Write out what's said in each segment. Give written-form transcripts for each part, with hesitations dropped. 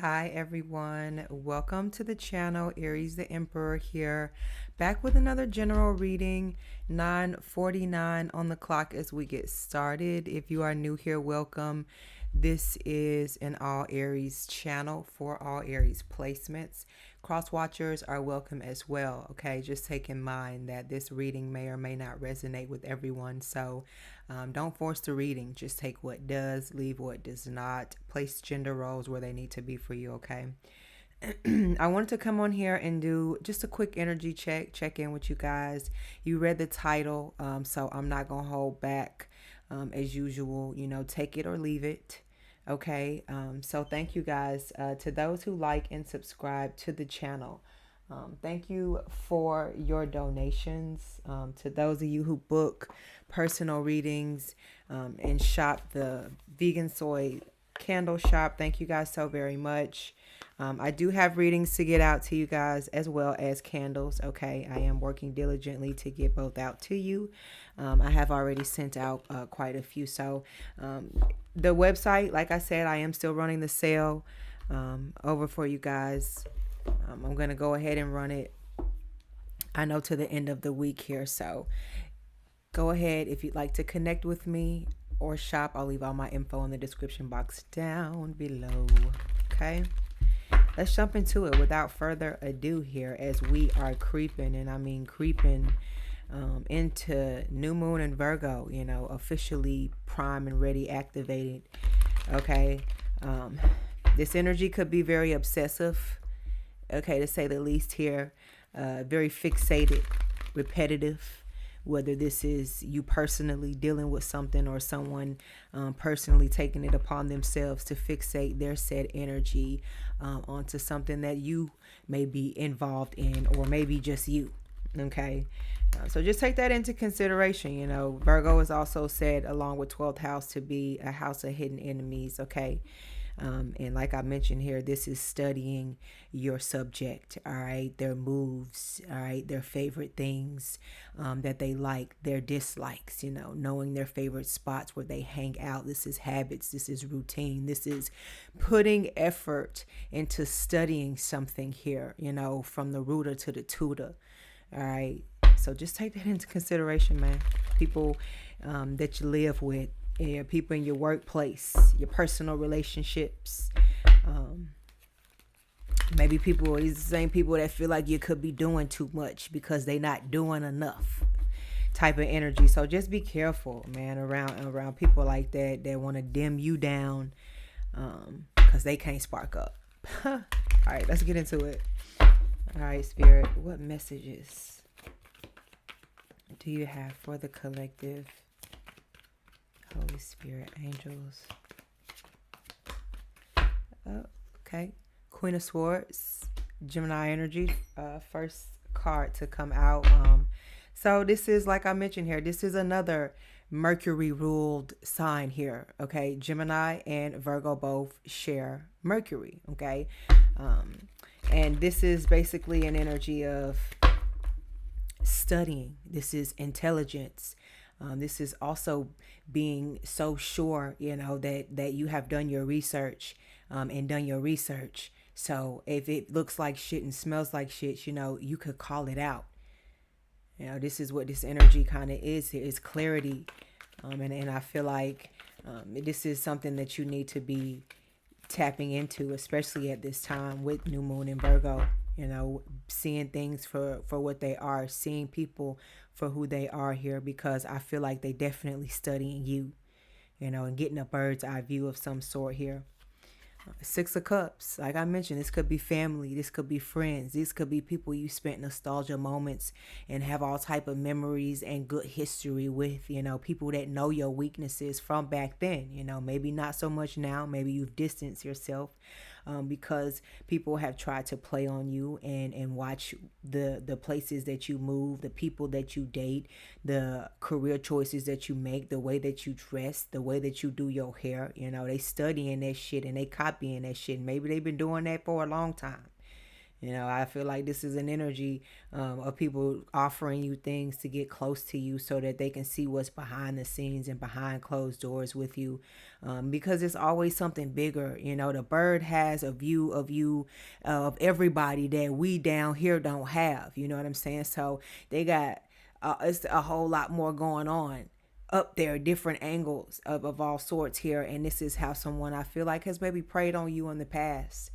Hi everyone, welcome to the channel. Aries the Emperor here, back with another general reading. 9:49 on the clock as we get started. If you are new here, welcome. This is an all Aries channel for all Aries placements. Cross watchers are welcome as well. Okay, just take in mind that this reading may or may not resonate with everyone, so don't force the reading. Just take what does, leave what does not. Place gender roles where they need to be for you. Okay. I wanted to come on here and do just a quick energy check in with you guys. You read the title, so I'm not gonna hold back. As usual, take it or leave it. Okay, so thank you guys to those who like and subscribe to the channel. Thank you for your donations. To those of you who book personal readings and shop the vegan soy candle shop, thank you guys so very much. I do have readings to get out to you guys as well as candles. Okay, I am working diligently to get both out to you. I have already sent out quite a few. So the website, like I said, I am still running the sale over for you guys. I'm going to go ahead and run it, I know, to the end of the week here. So go ahead if you'd like to connect with me or shop. I'll leave all my info in the description box down below. Okay. Let's jump into it without further ado here as we are creeping, and I mean creeping into new moon in Virgo, officially prime and ready, activated. Okay. This energy could be very obsessive, okay, to say the least here. Very fixated, repetitive, whether this is you personally dealing with something or someone personally taking it upon themselves to fixate their said energy onto something that you may be involved in, or maybe just you. Okay, so just take that into consideration. Virgo is also said, along with 12th house, to be a house of hidden enemies. Okay. And like I mentioned here, this is studying your subject, all right, their moves, all right, their favorite things that they like, their dislikes, knowing their favorite spots where they hang out. This is habits, this is routine, this is putting effort into studying something here, from the rooter to the tutor, all right. So just take that into consideration, man. People that you live with, people in your workplace, your personal relationships. Maybe people are the same people that feel like you could be doing too much because they not doing enough type of energy. So just be careful, man, around people like that want to dim you down because they can't spark up. All right, let's get into it. All right, Spirit, what messages do you have for the collective? Holy Spirit, angels. Oh, okay. Queen of Swords, Gemini energy. First card to come out. So this is, like I mentioned here, this is another Mercury ruled sign here. Okay, Gemini and Virgo both share Mercury. Okay, and this is basically an energy of studying. This is intelligence. This is also being so sure, that you have done your research and done your research. So if it looks like shit and smells like shit, you could call it out. This is what this energy kind of is. It's clarity. And I feel like this is something that you need to be tapping into, especially at this time with new moon in Virgo. Seeing things for what they are, seeing people for who they are here, because I feel like they definitely studying you, and getting a bird's eye view of some sort here. Six of Cups, like I mentioned, this could be family, this could be friends, this could be people you spent nostalgia moments and have all type of memories and good history with, people that know your weaknesses from back then, maybe not so much now, maybe you've distanced yourself because people have tried to play on you and watch the places that you move, the people that you date, the career choices that you make, the way that you dress, the way that you do your hair. They studying that shit and they copying that shit. Maybe they've been doing that for a long time. You know, I feel like this is an energy of people offering you things to get close to you so that they can see what's behind the scenes and behind closed doors with you, because it's always something bigger. You know, the bird has a view of you, of everybody that we down here don't have. You know what I'm saying? So they got it's a whole lot more going on up there, different angles of all sorts here. And this is how someone I feel like has maybe preyed on you in the past,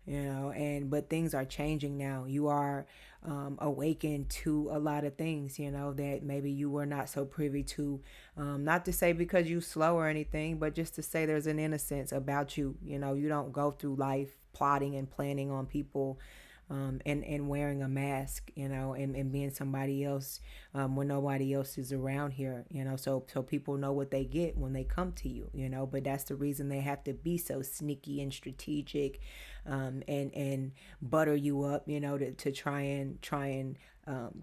you know. And but things are changing now. You are awakened to a lot of things, you know, that maybe you were not so privy to. Not to say because you slow or anything, but just to say there's an innocence about you. You know, you don't go through life plotting and planning on people, and wearing a mask, you know, and being somebody else when nobody else is around here, you know. So people know what they get when they come to you, you know. But that's the reason they have to be so sneaky and strategic, and butter you up, you know, to try and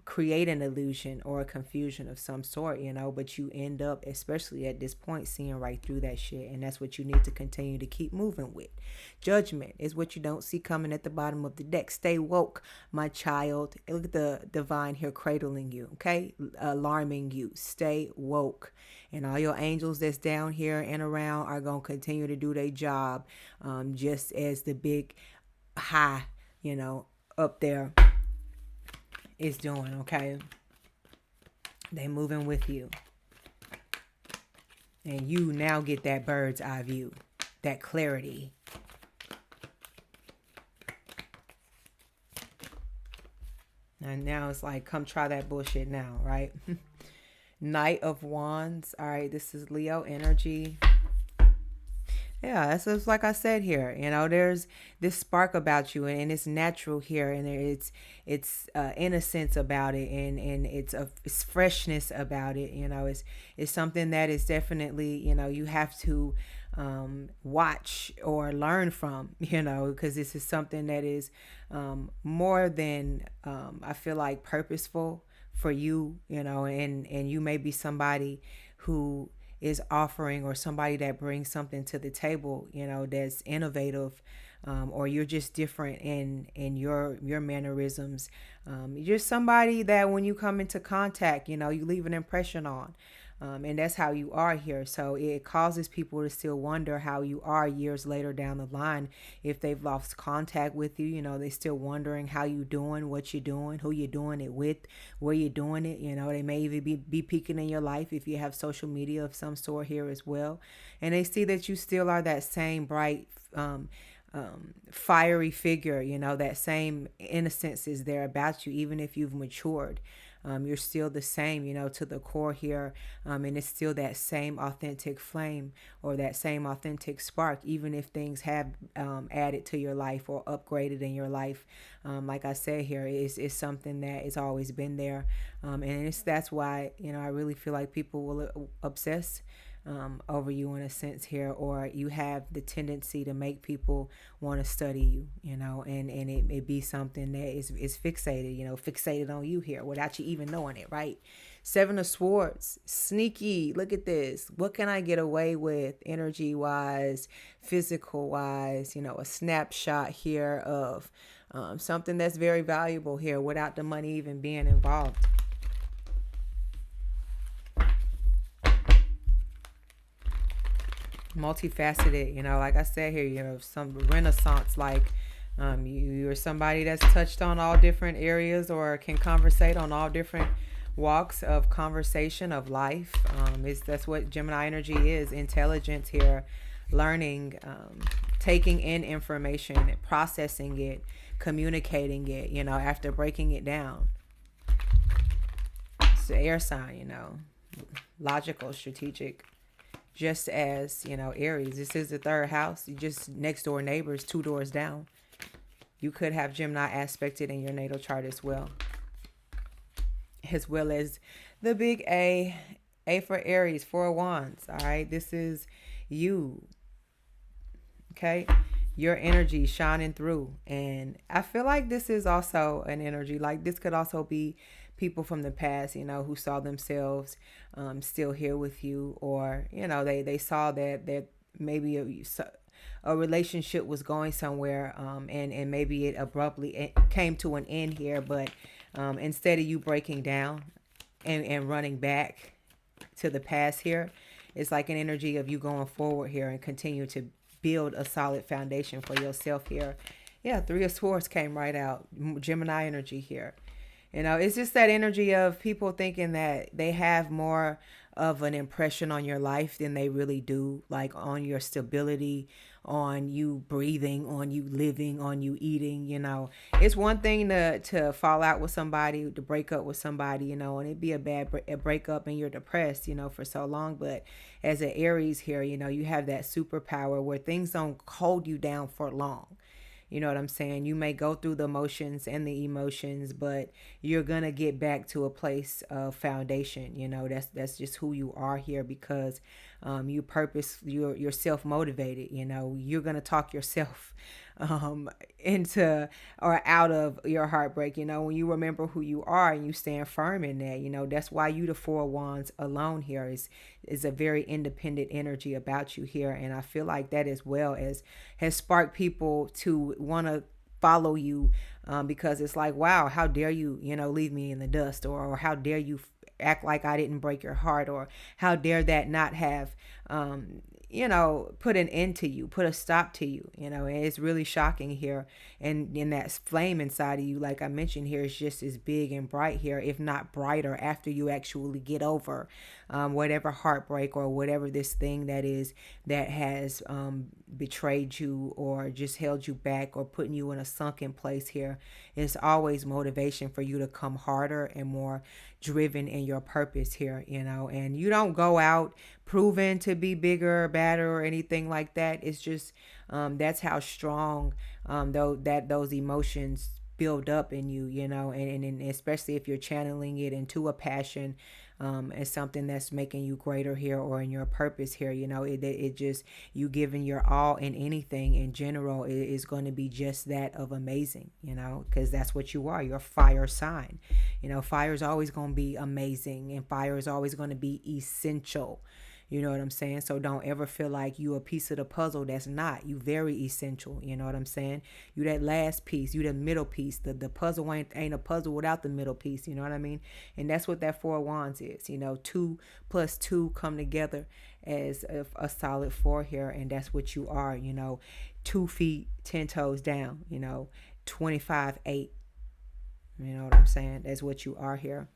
create an illusion or a confusion of some sort, you know. But you end up, especially at this point, seeing right through that shit, and that's what you need to continue to keep moving with. Judgment is what you don't see coming at the bottom of the deck. Stay woke, my child. Look at the divine here cradling you, okay, alarming you. Stay woke, and all your angels that's down here and around are gonna continue to do their job, just as the big high, you know, up there is doing, okay? They moving with you. And you now get that bird's eye view, that clarity. And now it's like, come try that bullshit now, right? Knight of Wands. All right, this is Leo energy. Yeah, that's just like I said here. You know, there's this spark about you, and it's natural here, and it's innocence about it, and it's freshness about it. You know, it's something that is definitely, you know, you have to watch or learn from. You know, because this is something that is more than I feel like purposeful for you. You know, and you may be somebody who is offering, or somebody that brings something to the table, you know, that's innovative, or you're just different in your mannerisms. You're somebody that when you come into contact, you know, you leave an impression on. And that's how you are here. So it causes people to still wonder how you are years later down the line. If they've lost contact with you, you know, they're still wondering how you doing, what you're doing, who you're doing it with, where you're doing it. You know, they may even be peeking in your life if you have social media of some sort here as well. And they see that you still are that same bright, fiery figure, you know, that same innocence is there about you, even if you've matured. You're still the same, you know, to the core here. And it's still that same authentic flame, or that same authentic spark, even if things have added to your life or upgraded in your life. Like I said here, it's something that has always been there. And that's why, you know, I really feel like people will obsess over you in a sense here, or you have the tendency to make people want to study you, you know, and it be something that is fixated, you know, fixated on you here without you even knowing it, right? Seven of Swords, sneaky. Look at this. What can I get away with energy wise, physical wise, you know, a snapshot here of something that's very valuable here without the money even being involved. Multifaceted, you know, like I said here, you know, some renaissance, like you're somebody that's touched on all different areas, or can conversate on all different walks of conversation of life. That's what Gemini energy is. Intelligence here, learning, taking in information, processing it, communicating it, you know, after breaking it down. It's the air sign, you know, logical, strategic. Just as, you know, Aries, this is the third house. You just next door neighbors, 2 doors down. You could have Gemini aspected in your natal chart as well. As well as the big A for Aries, 4 of Wands. All right, this is you. Okay, your energy shining through. And I feel like this is also an energy, like this could also be people from the past, you know, who saw themselves still here with you, or, you know, they saw that maybe a relationship was going somewhere, and maybe it abruptly came to an end here, but instead of you breaking down and running back to the past here, it's like an energy of you going forward here and continue to build a solid foundation for yourself here. Yeah, Three of Swords came right out. Gemini energy here. It's just that energy of people thinking that they have more of an impression on your life than they really do, like on your stability, on you breathing, on you living, on you eating. It's one thing to fall out with somebody, to break up with somebody, and it'd be a breakup and you're depressed, for so long. But as an Aries here, you have that superpower where things don't hold you down for long. You know what I'm saying? You may go through the motions and the emotions, but you're gonna get back to a place of foundation. That's just who you are here, because you're self motivated. You're gonna talk yourself into or out of your heartbreak. When you remember who you are and you stand firm in that. That's why you, the Four of Wands alone here, is a very independent energy about you here. And I feel like that as well as has sparked people to want to follow you, because it's like, wow, how dare you, leave me in the dust, or how dare you act like I didn't break your heart, or how dare that not have, put an end to you, put a stop to you, and it's really shocking here. And in that flame inside of you, like I mentioned here, is just as big and bright here, if not brighter, after you actually get over whatever heartbreak or whatever this thing that is that has betrayed you or just held you back or putting you in a sunken place here. It's always motivation for you to come harder and more driven in your purpose here, and you don't go out proven to be bigger or badder or anything like that. It's just that's how strong those emotions build up in you, and especially if you're channeling it into a passion, as something that's making you greater here, or in your purpose here. It just, you giving your all in anything in general is going to be just that of amazing, because that's what you are. You're a fire sign. Fire is always going to be amazing, and fire is always going to be essential. You know what I'm saying? So don't ever feel like you a piece of the puzzle that's not. You very essential. You know what I'm saying? You that last piece. You the middle piece. The puzzle ain't a puzzle without the middle piece. You know what I mean? And that's what that Four of Wands is. 2 plus 2 come together as a solid 4 here. And that's what you are. 2 feet, 10 toes down. 25, 8. You know what I'm saying? That's what you are here.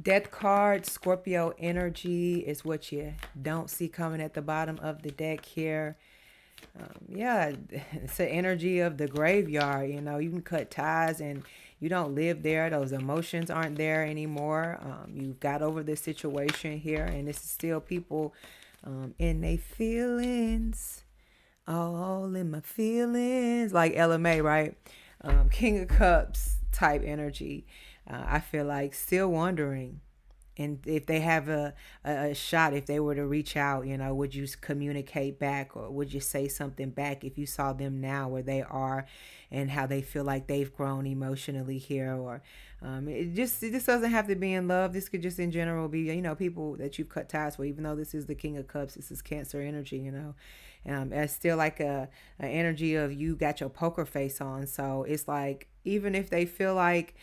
Death card, Scorpio energy is what you don't see coming at the bottom of the deck here. It's the energy of the graveyard. You can cut ties and you don't live there. Those emotions aren't there anymore. You've got over the situation here, and this is still people in their feelings. All in my feelings. Like LMA, right? King of Cups type energy. I feel like still wondering, and if they have a shot, if they were to reach out, would you communicate back, or would you say something back if you saw them now where they are and how they feel like they've grown emotionally here? Or this doesn't have to be in love. This could just in general be, people that you've cut ties with. Even though this is the King of Cups, this is Cancer energy, it's still like a energy of you got your poker face on. So it's like, even if they feel like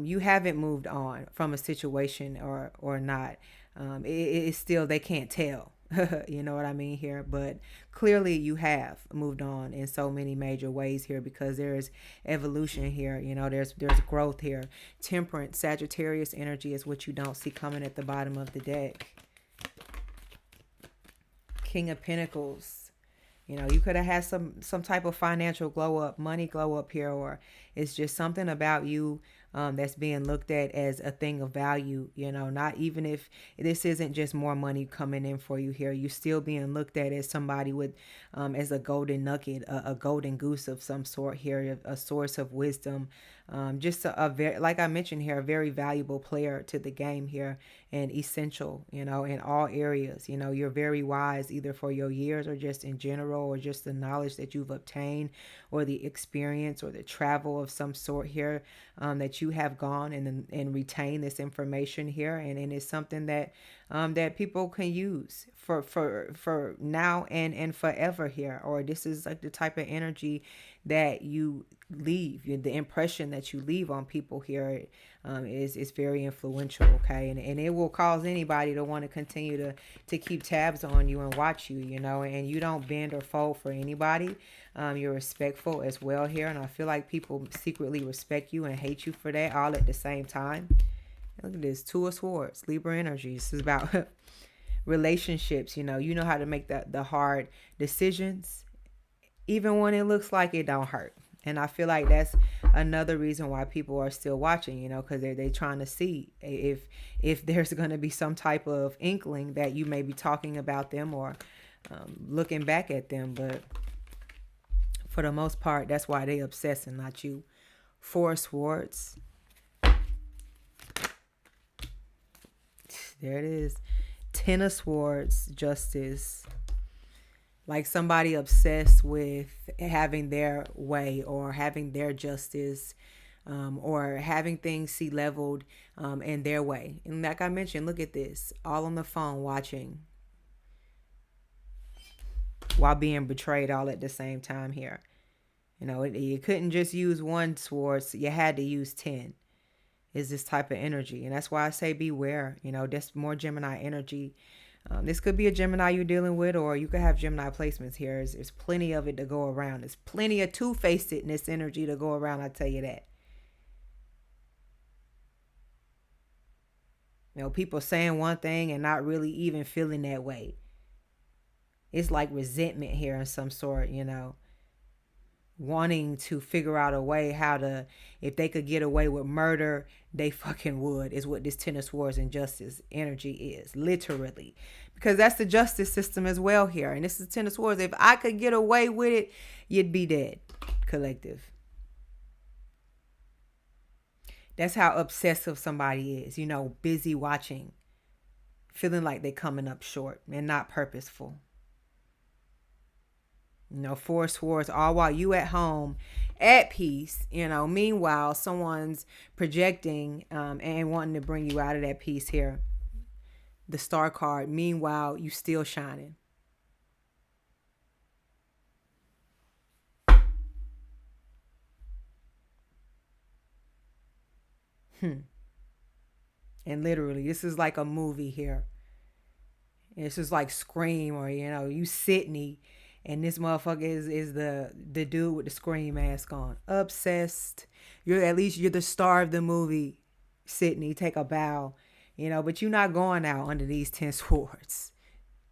you haven't moved on from a situation or not, it's still, they can't tell. You know what I mean here? But clearly you have moved on in so many major ways here, because there's evolution here. There's growth here. Temperance, Sagittarius energy is what you don't see coming at the bottom of the deck. King of Pentacles. You could have had some type of financial glow up, money glow up here, or it's just something about you that's being looked at as a thing of value. Not even if this isn't just more money coming in for you here, you still being looked at as somebody with, as a golden nugget, a golden goose of some sort here, a source of wisdom. Just a very, like I mentioned here, a very valuable player to the game here, and essential, in all areas. You're very wise, either for your years or just in general, or just the knowledge that you've obtained, or the experience or the travel of some sort here, that you have gone and retained this information here. And it's something that that people can use for now and forever here. Or this is like the type of energy that you leave, the impression that you leave on people here is very influential. Okay, and it will cause anybody to want to continue to keep tabs on you and watch you, and you don't bend or fold for anybody. You're respectful as well here, and I feel like people secretly respect you and hate you for that all at the same time. Look at this, Two of Swords, Libra energy. This is about relationships. You know how to make the hard decisions, even when it looks like it don't hurt. And I feel like that's another reason why people are still watching, because they're trying to see if there's going to be some type of inkling that you may be talking about them or looking back at them. But for the most part, that's why they obsess and not you. Four of Swords. There it is. Ten of Swords, Justice. Like somebody obsessed with having their way or having their justice, or having things see leveled in their way. And like I mentioned, look at this. All on the phone watching while being betrayed all at the same time here. You couldn't just use one sword, so you had to use 10. Is this type of energy. And that's why I say beware. That's more Gemini energy. This could be a Gemini you're dealing with, or you could have Gemini placements here. There's plenty of it to go around. There's plenty of two-facedness energy to go around, I tell you that. People saying one thing and not really even feeling that way. It's like resentment here in some sort, wanting to figure out a way how to, if they could get away with murder, they fucking would, is what this Ten of Swords and Justice energy is, literally. Because that's the justice system as well here. And this is Ten of Swords. If I could get away with it, you'd be dead, collective. That's how obsessive somebody is, busy watching, feeling like they're coming up short and not purposeful. Four Swords, all while you at home at peace. Meanwhile, someone's projecting and wanting to bring you out of that peace here. The Star card. Meanwhile, you still shining. And literally, this is like a movie here. This is like Scream, or you Sydney. And this motherfucker is the dude with the Scream mask on. Obsessed. You're the star of the movie, Sydney. Take a bow. But you're not going out under these 10 swords.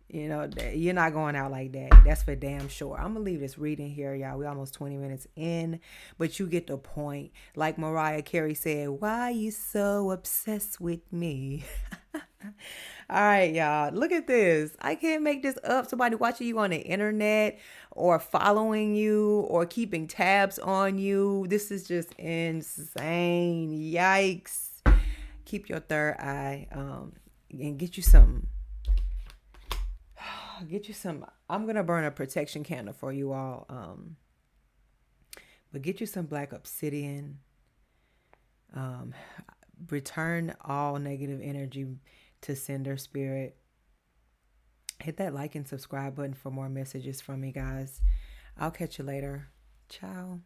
You're not going out like that. That's for damn sure. I'm going to leave this reading here, y'all. We're almost 20 minutes in. But you get the point. Like Mariah Carey said, why you so obsessed with me? All right, y'all. Look at this. I can't make this up. Somebody watching you on the internet or following you or keeping tabs on you. This is just insane. Yikes. Keep your third eye and get you some. I'm going to burn a protection candle for you all. But get you some black obsidian. Return all negative energy to sender spirit. Hit that like and subscribe button for more messages from me, guys. I'll catch you later. Ciao.